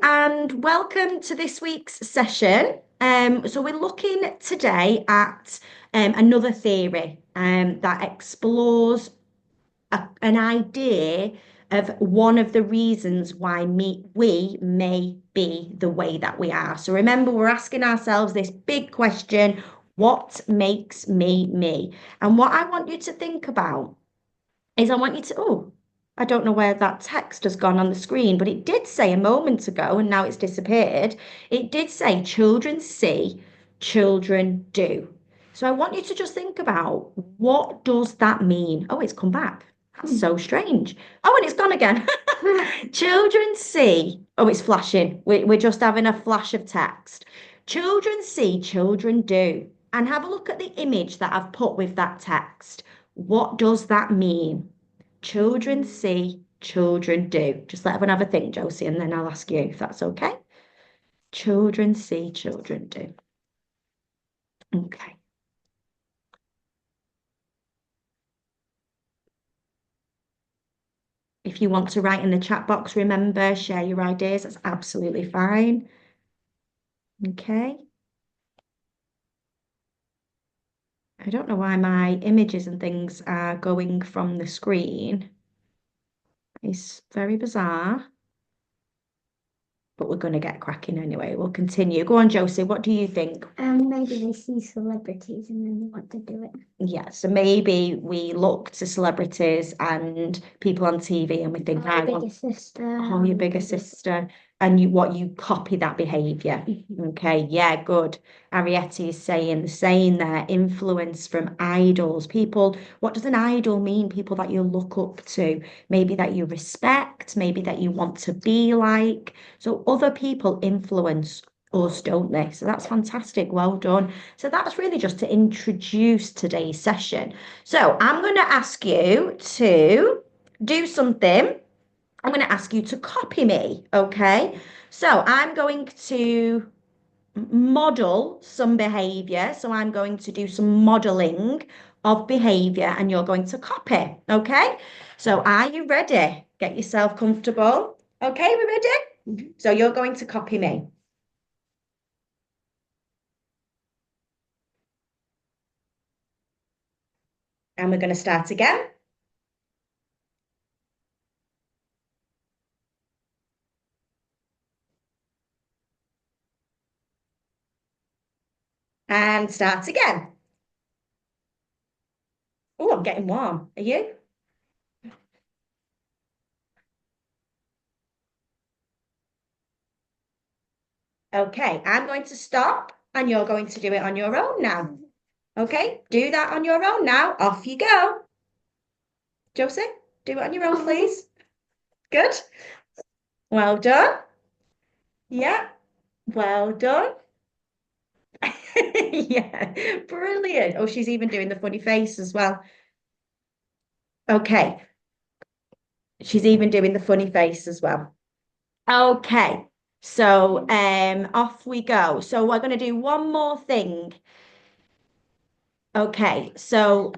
and welcome to this week's session. So we're looking today at another theory that explores an idea of one of the reasons why we may be the way that we are. So remember, we're asking ourselves this big question, what makes me me? And what I want you to think about is I want you to, oh, I don't know where that text has gone on the screen, but it did say a moment ago, and now it's disappeared. It did say children see, children do. So I want you to just think about what does that mean? Oh, it's come back. That's so strange. Oh, and it's gone again. Children see. Oh, it's flashing. We're just having a flash of text. Children see, children do. And have a look at the image that I've put with that text. What does that mean? Children see, children do. Just let everyone have a think, Josie, and then I'll ask you if that's okay. Children see, children do. Okay. If you want to write in the chat box, remember, share your ideas. That's absolutely fine. Okay. I don't know why my images and things are going from the screen. It's very bizarre. But we're going to get cracking anyway. We'll continue. Go on, Josie. What do you think? Maybe they see celebrities and then they want to do it. Yeah, so maybe we look to celebrities and people on TV and we think, Or I your bigger want, sister. oh, your bigger sister, and you copy that behavior. Okay, yeah, good. Arietta is saying there, influence from idols. People, what does an idol mean? People that you look up to, maybe that you respect, maybe that you want to be like. So other people influence us, don't they? So that's fantastic. Well done. So that's really just to introduce today's session. So I'm going to ask you to do something. I'm going to ask you to copy me, okay? So I'm going to model some behavior. So I'm going to do some modeling of behavior and you're going to copy, okay? So are you ready? Get yourself comfortable. Okay, we ready? So you're going to copy me. And we're going to start again. And start again. Oh, I'm getting warm. Are you? Okay, I'm going to stop and you're going to do it on your own now. Okay, do that on your own now. Off you go. Josie, do it on your own, please. Good. Well done. Yeah, well done. Yeah, brilliant. Oh, she's even doing the funny face as well. Okay, she's even doing the funny face as well. Okay, so off we go. So we're going to do one more thing. Okay, so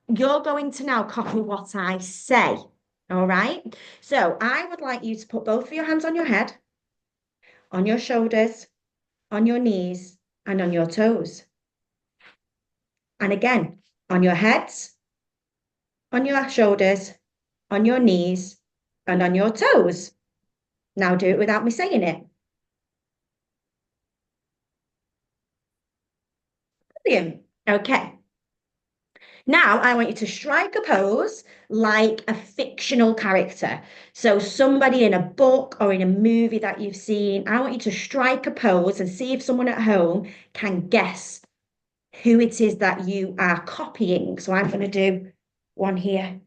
you're going to now copy what I say. All right. So I would like you to put both of your hands on your head, on your shoulders, on your knees, and on your toes. And again, on your heads, on your shoulders, on your knees, and on your toes. Now do it without me saying it. Brilliant. Okay. Now I want you to strike a pose like a fictional character. So somebody in a book or in a movie that you've seen, I want you to strike a pose and see if someone at home can guess who it is that you are copying. So I'm going to do one here.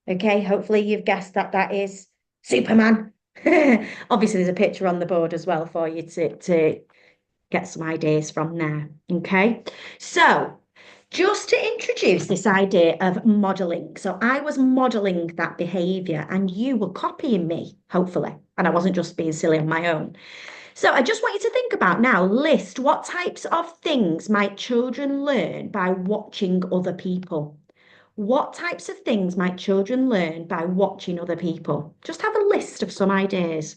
Okay, hopefully you've guessed that that is Superman. Obviously, there's a picture on the board as well for you to get some ideas from there. Okay, so just to introduce this idea of modeling. So I was modeling that behavior and you were copying me, hopefully. And I wasn't just being silly on my own. So I just want you to think about now, list what types of things might children learn by watching other people? What types of things might children learn by watching other people? Just have a list of some ideas.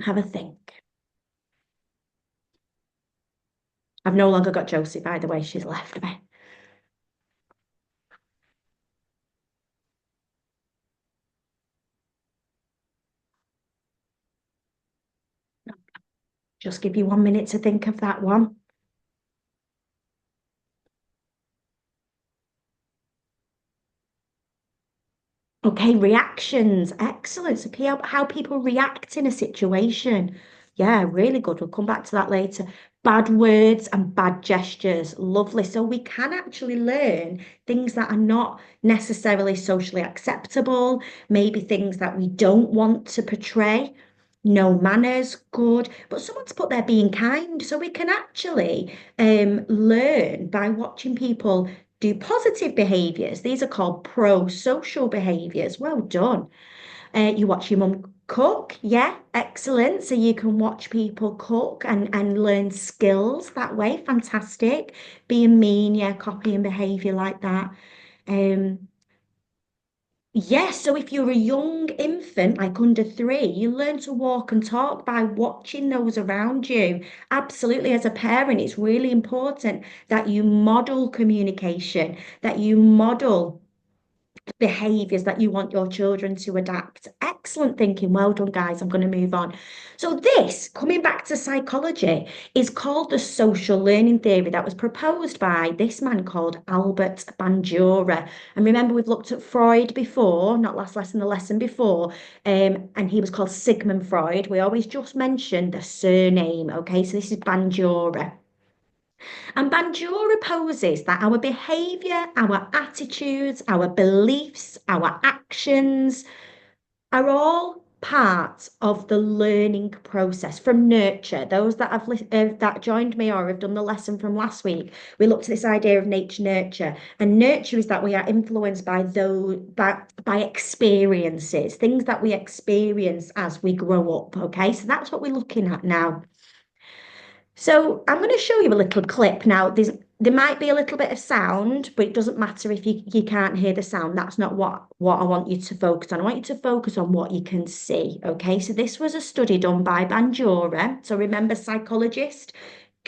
Have a think. I've no longer got Josie, by the way, she's left me. Just give you 1 minute to think of that one. Okay, reactions. Excellent. So how people react in a situation. Yeah, really good. We'll come back to that later. Bad words and bad gestures. Lovely. So we can actually learn things that are not necessarily socially acceptable, maybe things that we don't want to portray. No manners, good. But someone's put there being kind. So we can actually learn by watching people do positive behaviors. These are called pro-social behaviors. Well done. You watch your mum cook. Yeah, excellent. So you can watch people cook and learn skills that way. Fantastic. Being mean, yeah, copying behavior like that. Um, yes, so if you're a young infant, like under 3, you learn to walk and talk by watching those around you. Absolutely, as a parent, it's really important that you model communication, that you model behaviors that you want your children to adapt. Excellent thinking. Well done, guys. I'm going to move on. So, this, coming back to psychology, is called the social learning theory that was proposed by this man called Albert Bandura. And remember, we've looked at Freud before, not last lesson, the lesson before, and he was called Sigmund Freud. We always just mention the surname, okay? So, this is Bandura. And Bandura poses that our behavior, our attitudes, our beliefs, our actions are all part of the learning process from nurture. Those that that joined me or have done the lesson from last week, we looked at this idea of nature nurture, and nurture is that we are influenced by those by experiences, things that we experience as we grow up. Okay, so that's what we're looking at now. So I'm going to show you a little clip now. There might be a little bit of sound, but it doesn't matter if you can't hear the sound. That's not what I want you to focus on. I want you to focus on what you can see. Okay, so this was a study done by Bandura. So remember, psychologists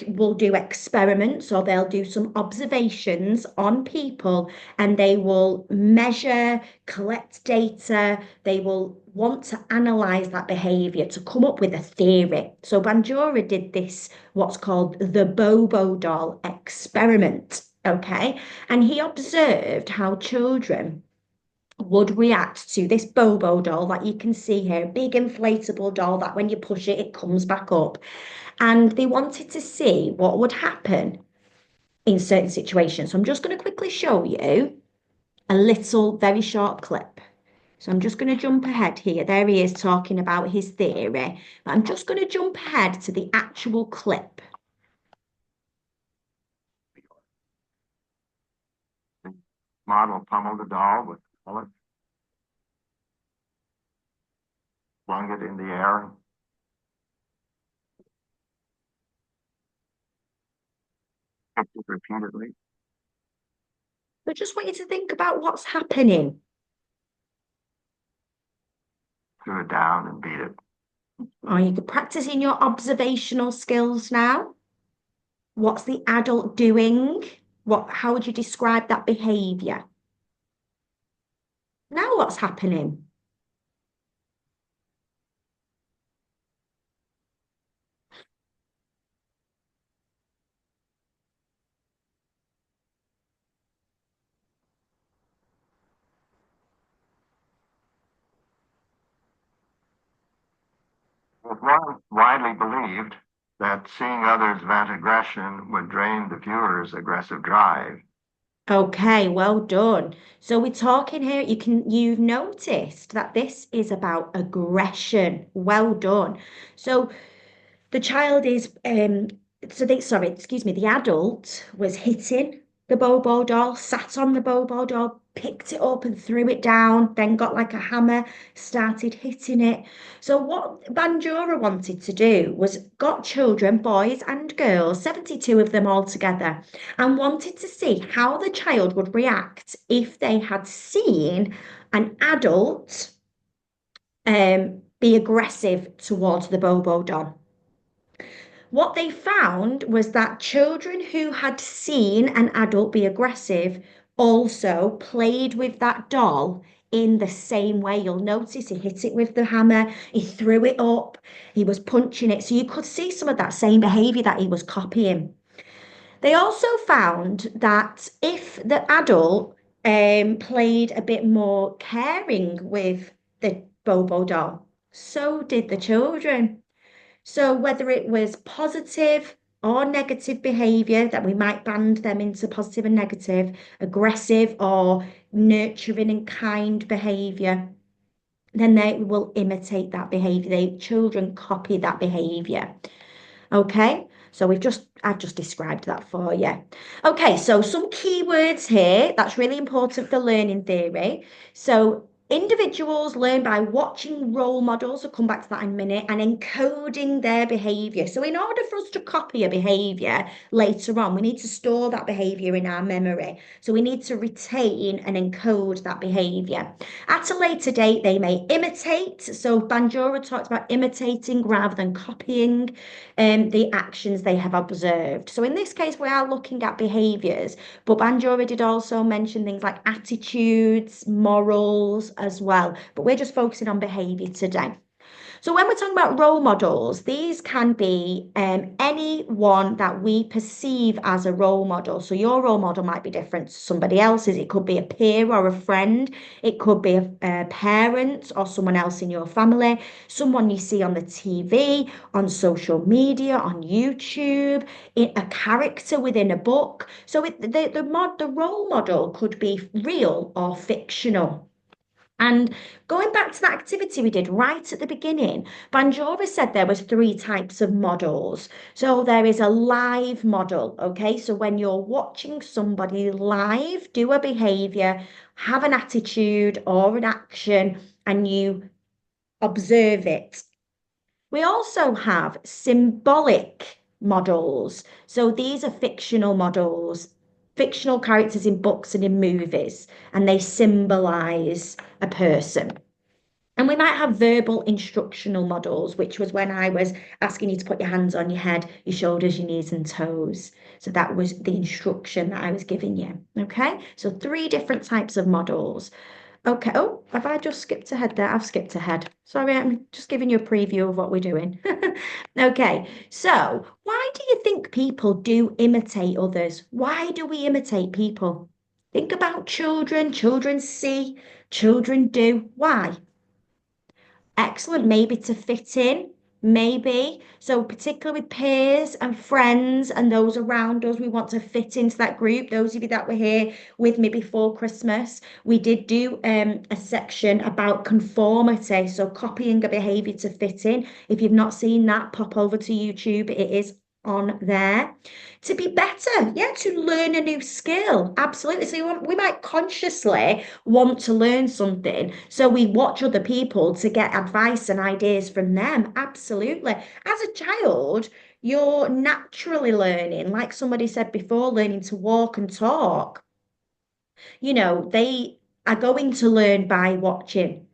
will do experiments or they'll do some observations on people and they will measure, collect data, they will want to analyze that behavior to come up with a theory. So Bandura did this, what's called the Bobo doll experiment. Okay, and he observed how children would react to this Bobo doll that you can see here, a big inflatable doll that when you push it, it comes back up. And they wanted to see what would happen in certain situations. So I'm just going to quickly show you a little, very short clip. So I'm just going to jump ahead here. There he is talking about his theory. But I'm just going to jump ahead to the actual clip. Model pummeled the doll with bullets, flung it in the air. Kicked it repeatedly. But just want you to think about what's happening. Threw it down and beat it. Are you practicing your observational skills now? What's the adult doing? How would you describe that behavior? Now what's happening? It was once widely believed that seeing others vent aggression would drain the viewer's aggressive drive. Okay, well done. So we're talking here, you've noticed that this is about aggression. Well done. So the child is sorry, excuse me, the adult was hitting the Bobo doll, sat on the Bobo doll, picked it up and threw it down, then got like a hammer, started hitting it. So what Bandura wanted to do was got children, boys and girls, 72 of them all together, and wanted to see how the child would react if they had seen an adult be aggressive towards the Bobo doll. What they found was that children who had seen an adult be aggressive also played with that doll in the same way. You'll notice he hit it with the hammer, he threw it up, he was punching it. So you could see some of that same behavior that he was copying. They also found that if the adult played a bit more caring with the Bobo doll, so did the children. So whether it was positive or negative behavior, that we might band them into positive and negative, aggressive or nurturing and kind behavior, then they will imitate that behavior. They children copy that behavior. Okay, so I've just described that for you. Okay, so some keywords here that's really important for learning theory. So individuals learn by watching role models, I'll come back to that in a minute, and encoding their behavior. So in order for us to copy a behavior later on, we need to store that behavior in our memory. So we need to retain and encode that behavior. At a later date, they may imitate. So Bandura talks about imitating rather than copying the actions they have observed. So in this case, we are looking at behaviors, but Bandura did also mention things like attitudes, morals as well. But we're just focusing on behavior today. So when we're talking about role models, these can be anyone that we perceive as a role model. So your role model might be different to somebody else's. It could be a peer or a friend. It could be a parent or someone else in your family, someone you see on the TV, on social media, on YouTube, a character within a book. So the role model could be real or fictional. And going back to that activity we did right at the beginning, Banjora said there was three types of models. So there is a live model, okay? So when you're watching somebody live do a behavior, have an attitude or an action, and you observe it. We also have symbolic models. So these are fictional models, fictional characters in books and in movies, and they symbolize a person. And we might have verbal instructional models, which was when I was asking you to put your hands on your head, your shoulders, your knees, and toes. So that was the instruction that I was giving you. Okay, so three different types of models. Okay. Oh, have I just skipped ahead there? I've skipped ahead. Sorry, I'm just giving you a preview of what we're doing. Okay. So, why do you think people do imitate others? Why do we imitate people? Think about children. Children see, children do. Why? Excellent. Maybe to fit in, maybe. So, particularly with peers and friends and those around us, we want to fit into that group. Those of you that were here with me before Christmas, we did do a section about conformity. So, copying a behavior to fit in. If you've not seen that, pop over to YouTube. It is on there to be better, yeah, to learn a new skill. Absolutely. So we might consciously want to learn something, so we watch other people to get advice and ideas from them. Absolutely. As a child, you're naturally learning, like somebody said before, learning to walk and talk. They are going to learn by watching,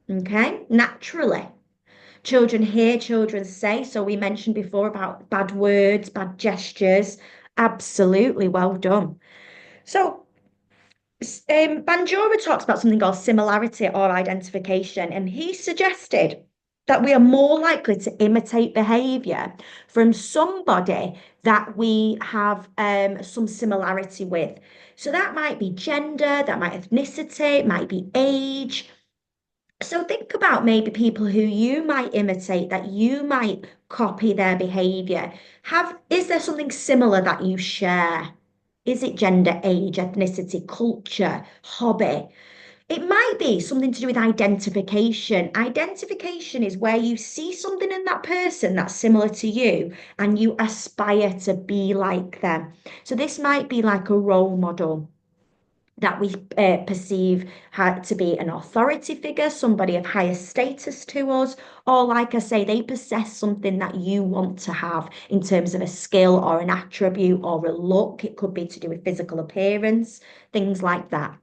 okay, naturally. Children hear, children say. So we mentioned before about bad words, bad gestures. Absolutely well done. So Bandura talks about something called similarity or identification, and he suggested that we are more likely to imitate behavior from somebody that we have some similarity with. So that might be gender, that might be ethnicity, it might be age. So think about maybe people who you might imitate, that you might copy their behavior. Is there something similar that you share? Is it gender, age, ethnicity, culture, hobby? It might be something to do with identification. Identification is where you see something in that person that's similar to you and you aspire to be like them. So this might be like a role model that we perceive to be an authority figure, somebody of higher status to us, or like I say, they possess something that you want to have in terms of a skill or an attribute or a look. It could be to do with physical appearance, things like that.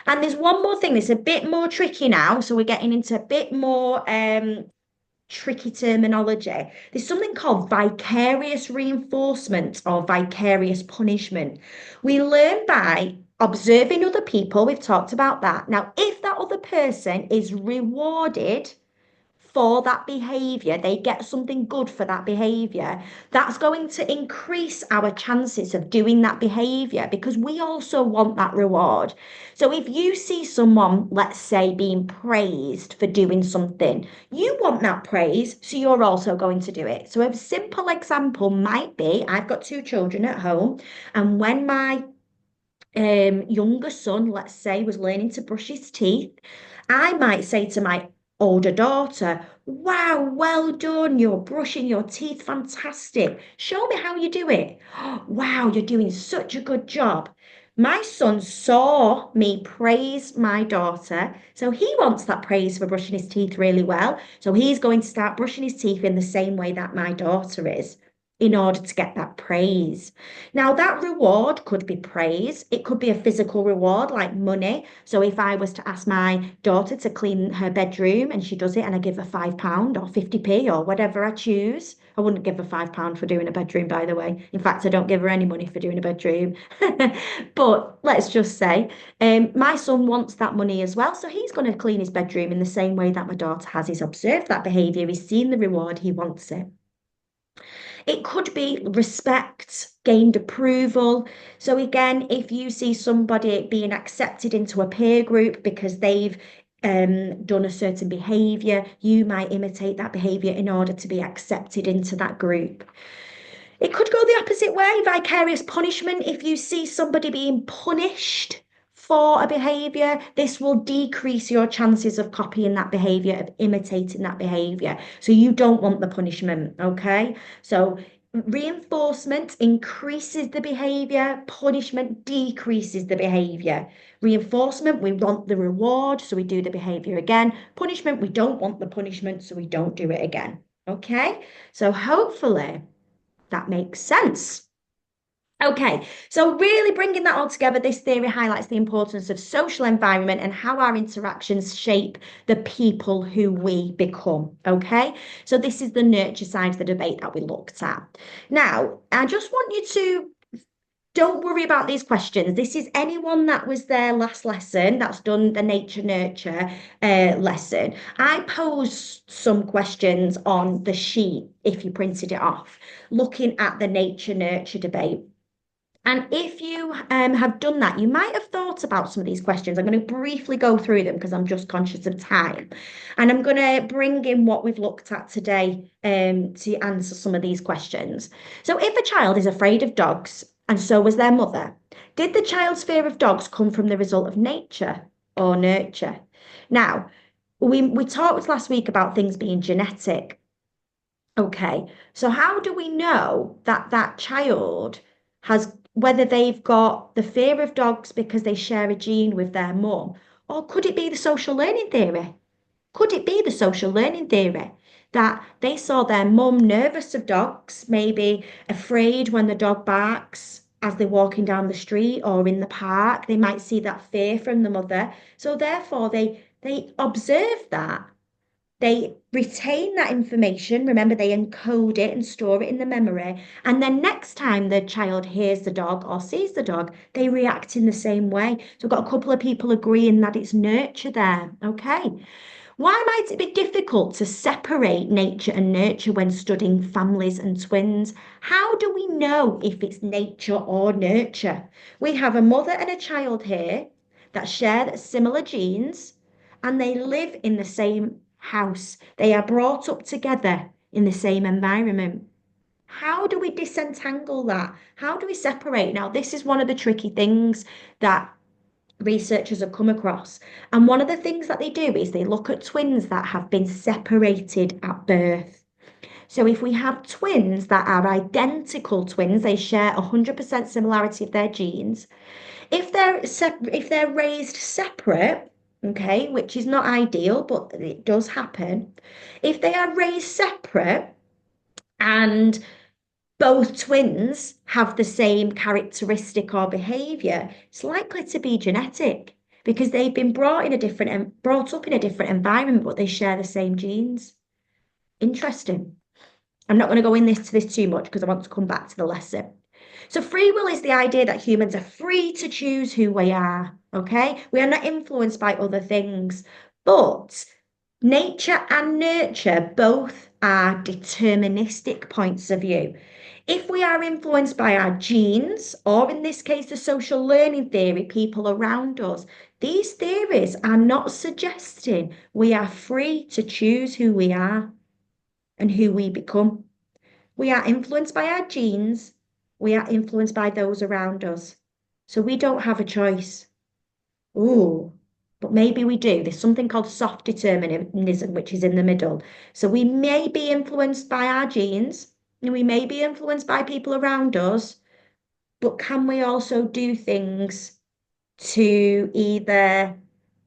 And there's one more thing that's a bit more tricky now. So we're getting into a bit more tricky terminology. There's something called vicarious reinforcement or vicarious punishment. We learn by observing other people. We've talked about that. Now, if that other person is rewarded for that behavior, they get something good for that behavior, that's going to increase our chances of doing that behavior because we also want that reward. So if you see someone, let's say, being praised for doing something, you want that praise, so you're also going to do it. So a simple example might be I've got two children at home, and when my younger son, let's say, was learning to brush his teeth, I might say to my older daughter, wow, well done. You're brushing your teeth. Fantastic. Show me how you do it. Wow, you're doing such a good job. My son saw me praise my daughter, so he wants that praise for brushing his teeth really well. So he's going to start brushing his teeth in the same way that my daughter is in order to get that praise. Now, that reward could be praise. It could be a physical reward like money. So, if I was to ask my daughter to clean her bedroom and she does it and I give her £5 or 50p or whatever I choose, I wouldn't give her £5 for doing a bedroom, by the way. In fact, I don't give her any money for doing a bedroom. But let's just say, my son wants that money as well. So, he's going to clean his bedroom in the same way that my daughter has. He's observed that behavior, he's seen the reward, he wants it. It could be respect, gained approval. So, again, if you see somebody being accepted into a peer group because they've done a certain behavior, you might imitate that behavior in order to be accepted into that group. It could go the opposite way, vicarious punishment. If you see somebody being punished for a behavior, this will decrease your chances of copying that behavior, of imitating that behavior. So you don't want the punishment, okay? So reinforcement increases the behavior, punishment decreases the behavior. Reinforcement, we want the reward, so we do the behavior again. Punishment, we don't want the punishment, so we don't do it again. Okay? So hopefully that makes sense. Okay, so really bringing that all together, this theory highlights the importance of social environment and how our interactions shape the people who we become. Okay, so this is the nurture side of the debate that we looked at. Now, I just want you to don't worry about these questions. This is anyone that was there last lesson that's done the nature nurture lesson. I posed some questions on the sheet if you printed it off, looking at the nature nurture debate. And if you have done that, you might have thought about some of these questions. I'm going to briefly go through them because I'm just conscious of time. And I'm going to bring in what we've looked at today to answer some of these questions. So, if a child is afraid of dogs, and so was their mother, did the child's fear of dogs come from the result of nature or nurture? Now, we talked last week about things being genetic. Okay, so how do we know that that child has, whether they've got the fear of dogs because they share a gene with their mum, or could it be the social learning theory? Could it be the social learning theory that they saw their mum nervous of dogs, maybe afraid when the dog barks as they're walking down the street or in the park? They might see that fear from the mother. So therefore they observe that, they retain that information. Remember, they encode it and store it in the memory. And then next time the child hears the dog or sees the dog, they react in the same way. So I've got a couple of people agreeing that it's nurture there. Okay. Why might it be difficult to separate nature and nurture when studying families and twins? How do we know if it's nature or nurture? We have a mother and a child here that share similar genes and they live in the same house. They are brought up together in the same environment. How do we disentangle that? How do we separate? Now, this is one of the tricky things that researchers have come across. And one of the things that they do is they look at twins that have been separated at birth. So if we have twins that are identical twins, they share 100% similarity of their genes. If they're raised separate, okay, which is not ideal, but it does happen. If they are raised separate and both twins have the same characteristic or behavior, it's likely to be genetic. because they've been brought up in a different environment, but they share the same genes. Interesting. I'm not going to go into this too much because I want to come back to the lesson. So free will is the idea that humans are free to choose who we are, okay? We are not influenced by other things, but nature and nurture both are deterministic points of view. If we are influenced by our genes, or in this case, the social learning theory, people around us, these theories are not suggesting we are free to choose who we are and who we become. We are influenced by our genes. We are influenced by those around us. So we don't have a choice. Ooh, but maybe we do. There's something called soft determinism, which is in the middle. So we may be influenced by our genes and we may be influenced by people around us, but can we also do things to either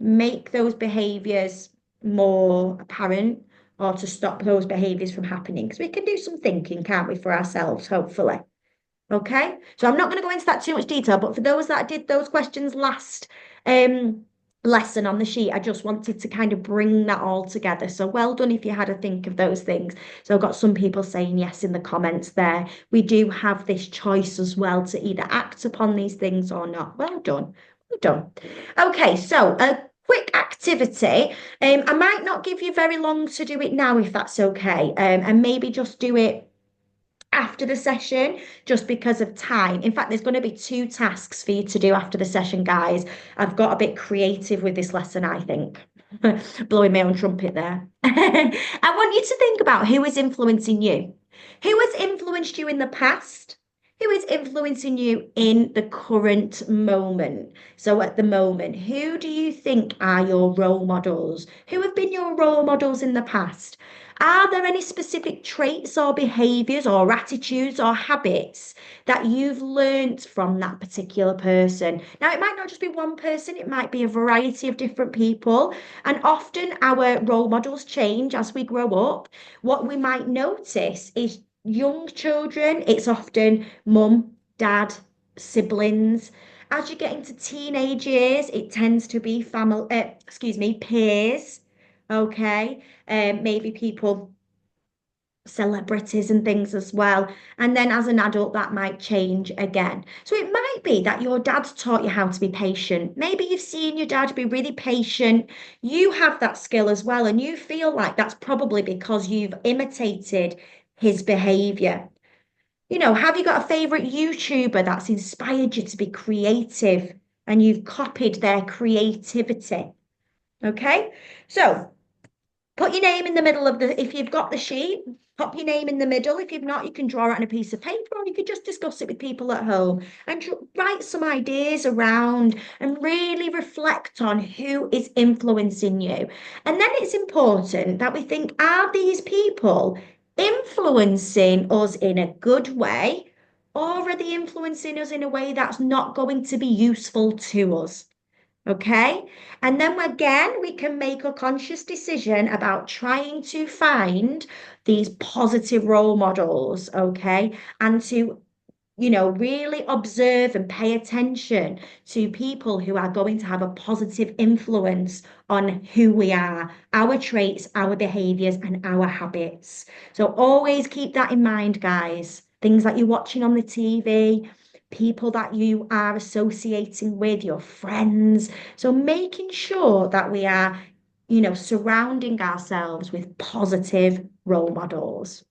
make those behaviors more apparent or to stop those behaviors from happening? Because we can do some thinking, can't we, for ourselves, hopefully. Okay, so I'm not going to go into that too much detail, but for those that did those questions last um, lesson on the sheet, I just wanted to kind of bring that all together. So well done if you had a think of those things. So I've got some people saying yes in the comments there. We do have this choice as well to either act upon these things or not. Well done. Well done. Okay, so a quick activity. I might not give you very long to do it now if that's okay, and maybe just do it after the session just because of time. In fact, there's going to be two tasks for you to do after the session, guys. I've got a bit creative with this lesson, I think. Blowing my own trumpet there. I want you to think about who is influencing you. Who has influenced you in the past? Who is influencing you in the current moment? So, at the moment, who do you think are your role models? Who have been your role models in the past? Are there any specific traits or behaviors or attitudes or habits that you've learnt from that particular person? Now, it might not just be one person, it might be a variety of different people. And often our role models change as we grow up. What we might notice is young children, it's often mum, dad, siblings. As you get into teenage years, it tends to be family, peers. Okay, maybe people, celebrities and things as well. And then as an adult, that might change again. So it might be that your dad's taught you how to be patient. Maybe you've seen your dad be really patient. You have that skill as well, and you feel like that's probably because you've imitated his behavior. Have you got a favorite YouTuber that's inspired you to be creative and you've copied their creativity? Okay, so put your name in the middle of if you've got the sheet, pop your name in the middle. If you've not, you can draw it on a piece of paper or you could just discuss it with people at home and write some ideas around and really reflect on who is influencing you. And then it's important that we think, are these people influencing us in a good way, or are they influencing us in a way that's not going to be useful to us? Okay. And then again, we can make a conscious decision about trying to find these positive role models. Okay. And to really observe and pay attention to people who are going to have a positive influence on who we are, our traits, our behaviors, and our habits. So always keep that in mind, guys. Things that you're watching on the TV, people that you are associating with, your friends. So making sure that we are, surrounding ourselves with positive role models.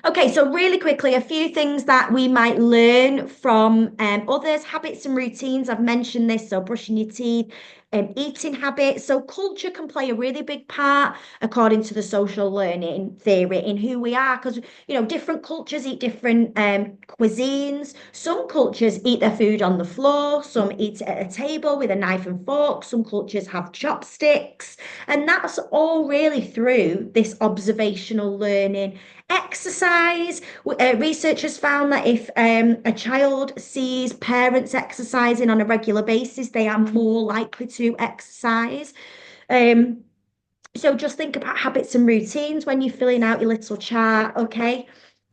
Okay, so really quickly, a few things that we might learn from others, habits and routines. I've mentioned this, so brushing your teeth, eating habits. So culture can play a really big part, according to the social learning theory, in who we are, because different cultures eat different cuisines. Some cultures eat their food on the floor, some eat at a table with a knife and fork, some cultures have chopsticks, and that's all really through this observational learning. Exercise. Researchers found that if a child sees parents exercising on a regular basis, they are more likely to exercise. So just think about habits and routines when you're filling out your little chart, okay?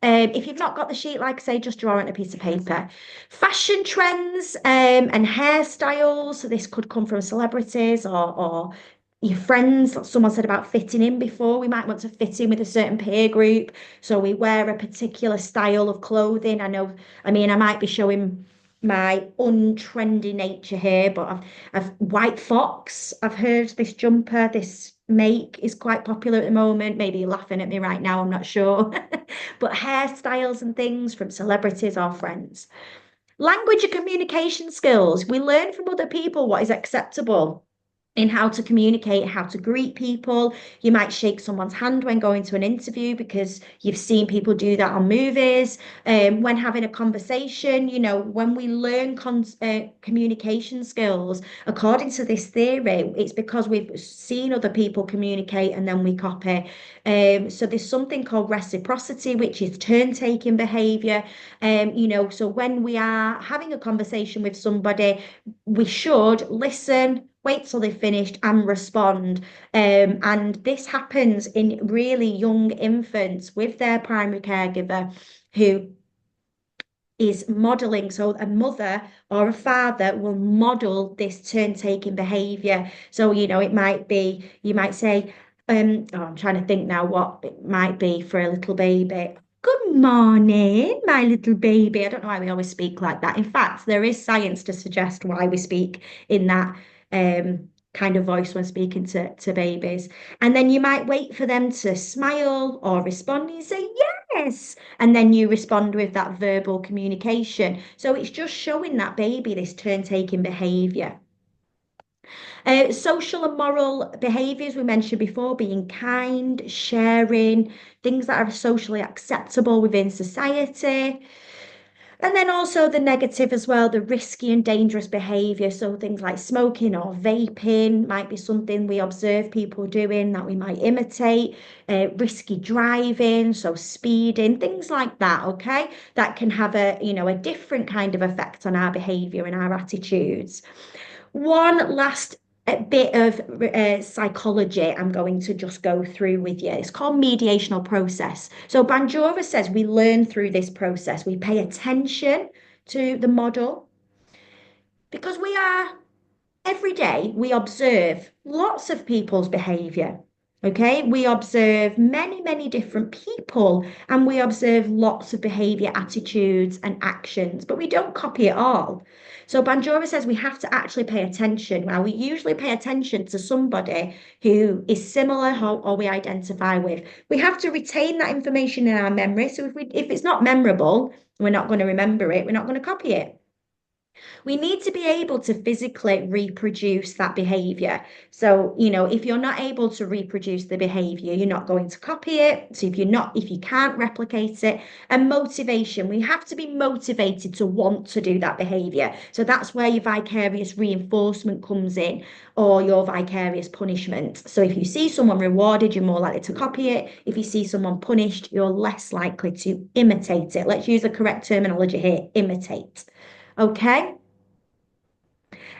If you've not got the sheet, like I say, just draw on a piece of paper. Fashion trends and hairstyles. So this could come from celebrities or your friends. Like someone said about fitting in before. We might want to fit in with a certain peer group. So we wear a particular style of clothing. I mean, I might be showing my untrendy nature here, but I've White Fox. I've heard this jumper, this make is quite popular at the moment. Maybe you're laughing at me right now, I'm not sure. But hairstyles and things from celebrities or friends. Language and communication skills. We learn from other people what is acceptable in how to communicate, how to greet people. You might shake someone's hand when going to an interview because you've seen people do that on movies. When having a conversation, when we learn communication skills, according to this theory, it's because we've seen other people communicate and then we copy. So there's something called reciprocity, which is turn-taking behavior. So when we are having a conversation with somebody, we should listen, wait till they've finished and respond. And this happens in really young infants with their primary caregiver who is modeling. So a mother or a father will model this turn-taking behavior. So, it might be, you might say, I'm trying to think now what it might be for a little baby. Good morning, my little baby. I don't know why we always speak like that. In fact, there is science to suggest why we speak in that kind of voice when speaking to babies. And then you might wait for them to smile or respond and you say, yes. And then you respond with that verbal communication. So it's just showing that baby this turn-taking behavior. Social and moral behaviors we mentioned before, being kind, sharing, things that are socially acceptable within society. And then also the negative as well, the risky and dangerous behavior. So things like smoking or vaping might be something we observe people doing that we might imitate. Risky driving, so speeding, things like that, okay? That can have a different kind of effect on our behavior and our attitudes. One last bit of psychology I'm going to just go through with you. It's called mediational process. So Bandura says we learn through this process. We pay attention to the model because every day we observe lots of people's behavior. Okay, we observe many, many different people and we observe lots of behavior, attitudes, and actions, but we don't copy it all. So Bandura says we have to actually pay attention. Now, we usually pay attention to somebody who is similar or we identify with. We have to retain that information in our memory. So if it's not memorable, we're not going to remember it, we're not going to copy it. We need to be able to physically reproduce that behavior. So, if you're not able to reproduce the behavior, you're not going to copy it. So if you can't replicate it, and motivation, we have to be motivated to want to do that behavior. So that's where your vicarious reinforcement comes in or your vicarious punishment. So if you see someone rewarded, you're more likely to copy it. If you see someone punished, you're less likely to imitate it. Let's use the correct terminology here, imitate. Okay.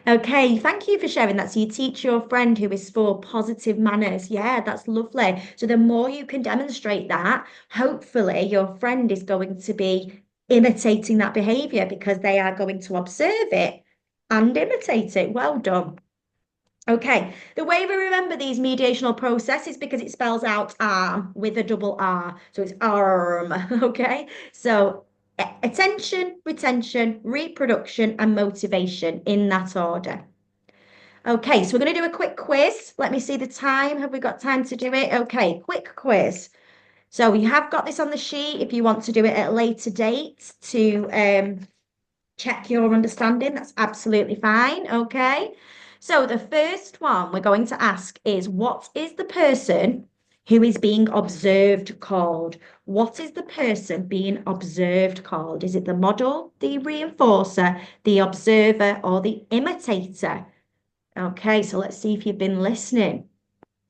Okay, thank you for sharing that. So you teach your friend who is for positive manners. Yeah, that's lovely. So the more you can demonstrate that, hopefully your friend is going to be imitating that behavior because they are going to observe it and imitate it. Well done. Okay, the way we remember these mediational processes because it spells out arm with a double R. So it's arm, okay? So attention, retention, reproduction, and motivation in that order. Okay, so we're going to do a quick quiz. Let me see the time. Have we got time to do it? Okay, quick quiz. So you have got this on the sheet if you want to do it at a later date to check your understanding. That's absolutely fine. Okay. So the first one we're going to ask is what is the person who is being observed called? What is the person being observed called? Is it the model, the reinforcer, the observer, or the imitator? Okay, so let's see if you've been listening.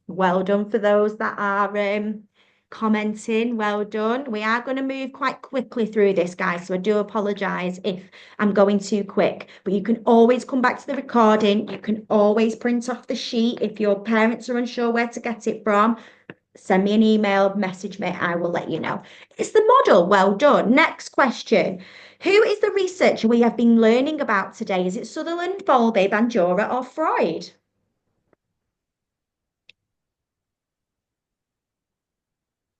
Well done for those that are commenting. Well done. We are going to move quite quickly through this, guys. So I do apologize if I'm going too quick, but you can always come back to the recording. You can always print off the sheet if your parents are unsure where to get it from. send me an email, message me, I will let you know. It's the model. Well done. Next question. Who is the researcher we have been learning about today? Is it Sutherland, Bowlby, Bandura, or Freud?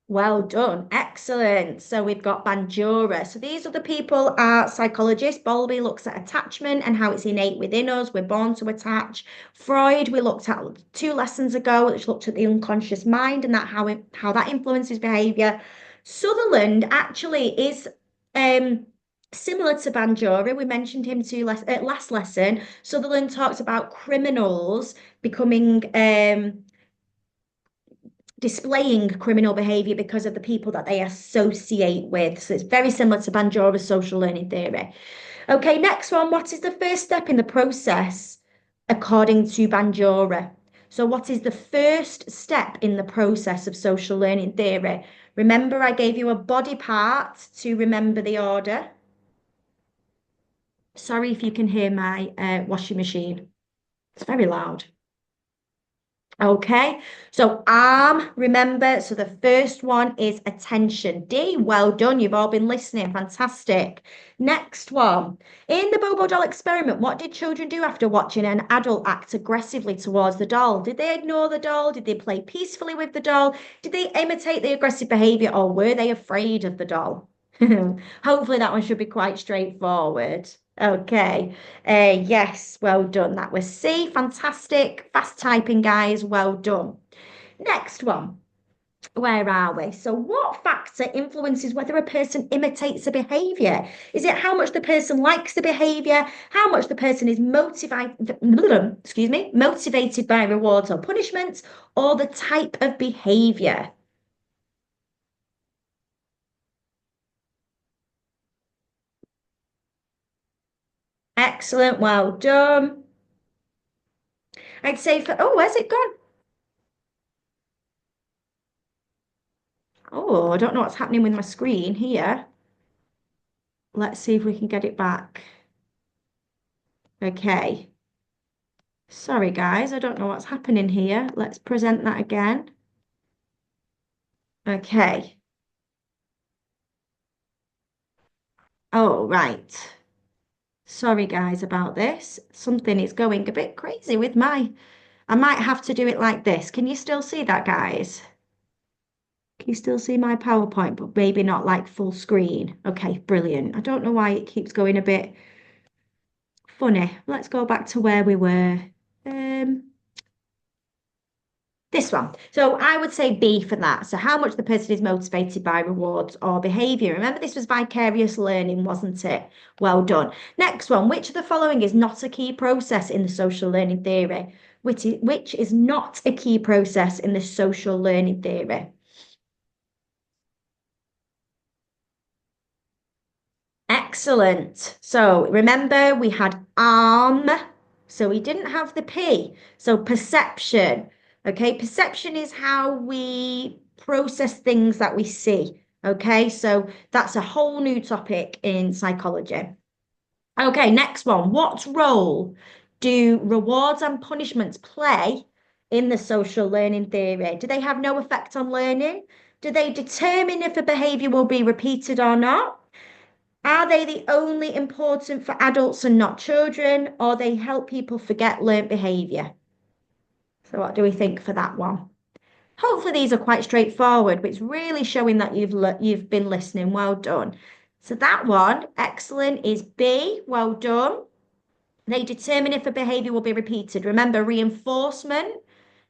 Well done. Excellent. So we've got Bandura. So these other people are psychologists. Bowlby looks at attachment and how it's innate within us. We're born to attach. Freud, we looked at 2 lessons ago, which looked at the unconscious mind and that how that influences behavior. Sutherland actually is similar to Bandura. We mentioned him last lesson. Sutherland talks about criminals becoming displaying criminal behavior because of the people that they associate with. So it's very similar to Bandura's social learning theory. Okay, next one. What is the first step in the process according to Bandura? So what is the first step in the process of social learning theory? Remember, I gave you a body part to remember the order. Sorry if you can hear my washing machine. It's very loud. Okay, so arm, remember, so the first one is attention. D, well done, you've all been listening, fantastic. Next one, in the Bobo doll experiment, what did children do after watching an adult act aggressively towards the doll? Did they ignore the doll? Did they play peacefully with the doll? Did they imitate the aggressive behavior or were they afraid of the doll? Hopefully that one should be quite straightforward. Okay. Yes, well done. That was C. Fantastic. Fast typing, guys. Well done. Next one. Where are we? So, what factor influences whether a person imitates a behavior? Is it how much the person likes the behavior, how much the person is motivated by rewards or punishments, or the type of behavior? Excellent. Well done. I'd say oh, where's it gone? Oh, I don't know what's happening with my screen here. Let's see if we can get it back. Okay. Sorry, guys, I don't know what's happening here. Let's present that again. Okay. Oh, right. Sorry, guys, about this. Something is going a bit crazy with I might have to do it like this. Can you still see that, guys? Can you still see my PowerPoint, but maybe not like full screen? Okay, brilliant. I don't know why it keeps going a bit funny. Let's go back to where we were. Um, This one. So I would say B for that. So how much the person is motivated by rewards or behavior. Remember, this was vicarious learning, wasn't it? Well done. Next one. Which of the following is not a key process in the social learning theory? Which is not a key process in the social learning theory? Excellent. So remember, we had arm, so we didn't have the P. So perception. Okay, perception is how we process things that we see. Okay, so that's a whole new topic in psychology. Okay, next one. What role do rewards and punishments play in the social learning theory? Do they have no effect on learning? Do they determine if a behavior will be repeated or not? Are they the only important for adults and not children, or they help people forget learnt behaviour? So what do we think for that one? Hopefully these are quite straightforward, but it's really showing that you've been listening. Well done. So that one, excellent, is B. Well done. They determine if a behaviour will be repeated. Remember, reinforcement.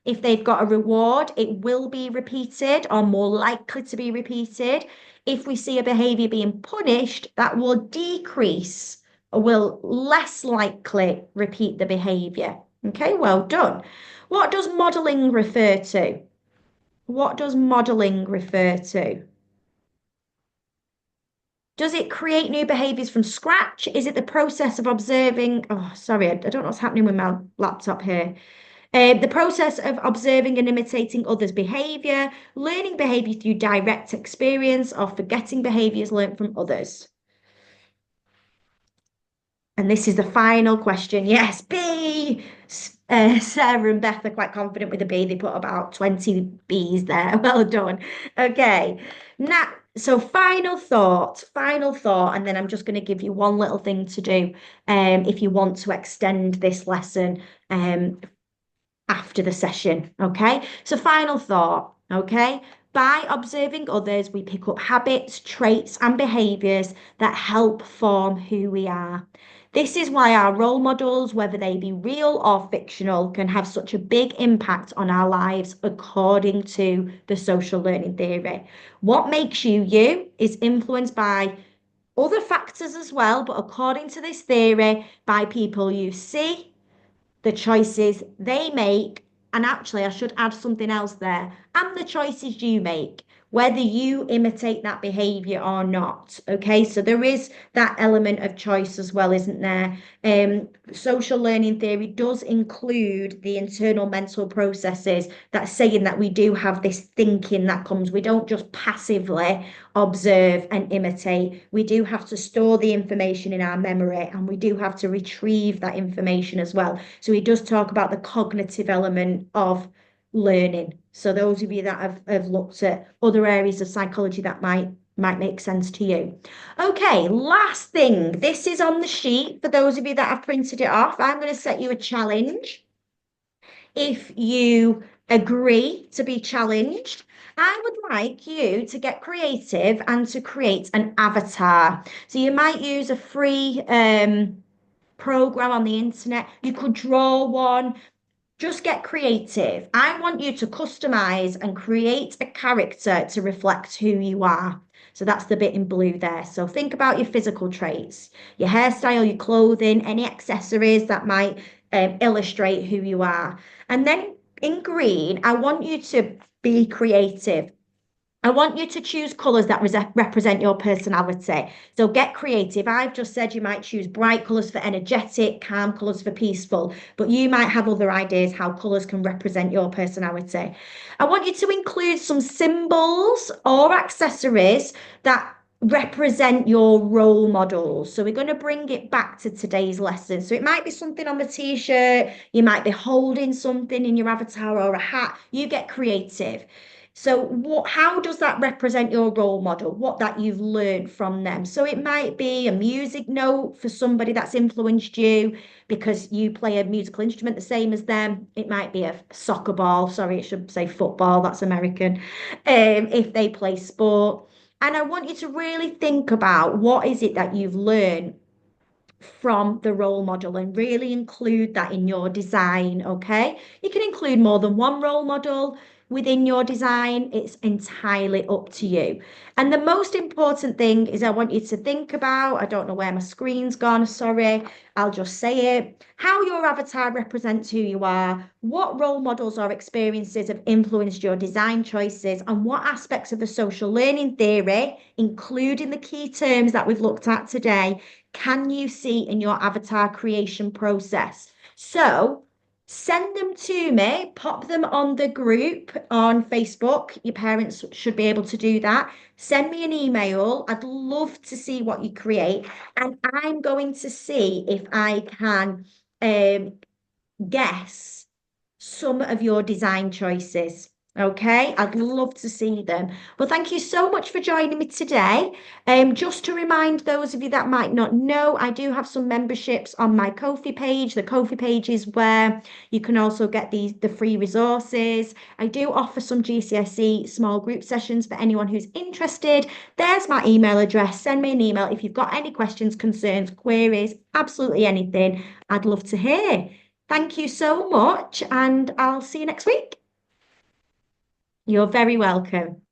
If they've got a reward, it will be repeated or more likely to be repeated. If we see a behavior being punished, that will decrease or will less likely repeat the behavior. Okay, well done. What does modeling refer to? What does modeling refer to? Does it create new behaviors from scratch? Is it the process of observing? Oh, sorry, I don't know what's happening with my laptop here. The process of observing and imitating others' behavior, learning behavior through direct experience, or forgetting behaviors learned from others. And this is the final question. Yes, B. Sarah and Beth are quite confident with a B. They put about 20 B's there. Well done. Okay. Now, so final thought, and then I'm just going to give you one little thing to do if you want to extend this lesson um, after the session. Okay. So, final thought. Okay. By observing others, we pick up habits, traits, and behaviors that help form who we are. This is why our role models, whether they be real or fictional, can have such a big impact on our lives, according to the social learning theory. What makes you you is influenced by other factors as well, but according to this theory, by people you see, the choices they make, and actually, I should add something else there, and the choices you make, whether you imitate that behavior or not. Okay, so there is that element of choice as well, isn't there? Social learning theory does include the internal mental processes that's saying that we do have this thinking that comes, we don't just passively observe and imitate. We do have to store the information in our memory and we do have to retrieve that information as well. So he does talk about the cognitive element of learning. So those of you that have looked at other areas of psychology that might make sense to you. Okay, last thing. This is on the sheet for those of you that have printed it off. I'm going to set you a challenge. If you agree to be challenged, I would like you to get creative and to create an avatar. So you might use a free program on the internet. You could draw one. Just get creative. I want you to customize and create a character to reflect who you are. So that's the bit in blue there. So think about your physical traits, your hairstyle, your clothing, any accessories that might illustrate who you are. And then in green, I want you to be creative. I want you to choose colours that represent your personality. So get creative. I've just said you might choose bright colours for energetic, calm colours for peaceful, but you might have other ideas how colours can represent your personality. I want you to include some symbols or accessories that represent your role models. So we're going to bring it back to today's lesson. So it might be something on the t-shirt, you might be holding something in your avatar or a hat. You get creative. So how does that represent your role model? What that you've learned from them? So it might be a music note for somebody that's influenced you because you play a musical instrument the same as them. It might be a soccer ball. Sorry, it should say football. That's American. If they play sport. And I want you to really think about what is it that you've learned from the role model and really include that in your design, okay? You can include more than one role model within your design. It's entirely up to you. And the most important thing is I want you to think about, I don't know where my screen's gone, sorry, I'll just say it, how your avatar represents who you are, what role models or experiences have influenced your design choices, and what aspects of the social learning theory, including the key terms that we've looked at today, can you see in your avatar creation process? So send them to me, pop them on the group on Facebook. Your parents should be able to do that. Send me an email. I'd love to see what you create. And I'm going to see if I can guess some of your design choices. Okay, I'd love to see them. Well, thank you so much for joining me today. Just to remind those of you that might not know, I do have some memberships on my Ko-fi page. The Ko-fi page is where you can also get the free resources. I do offer some GCSE small group sessions for anyone who's interested. There's my email address. Send me an email if you've got any questions, concerns, queries, absolutely anything. I'd love to hear. Thank you so much, and I'll see you next week. You're very welcome.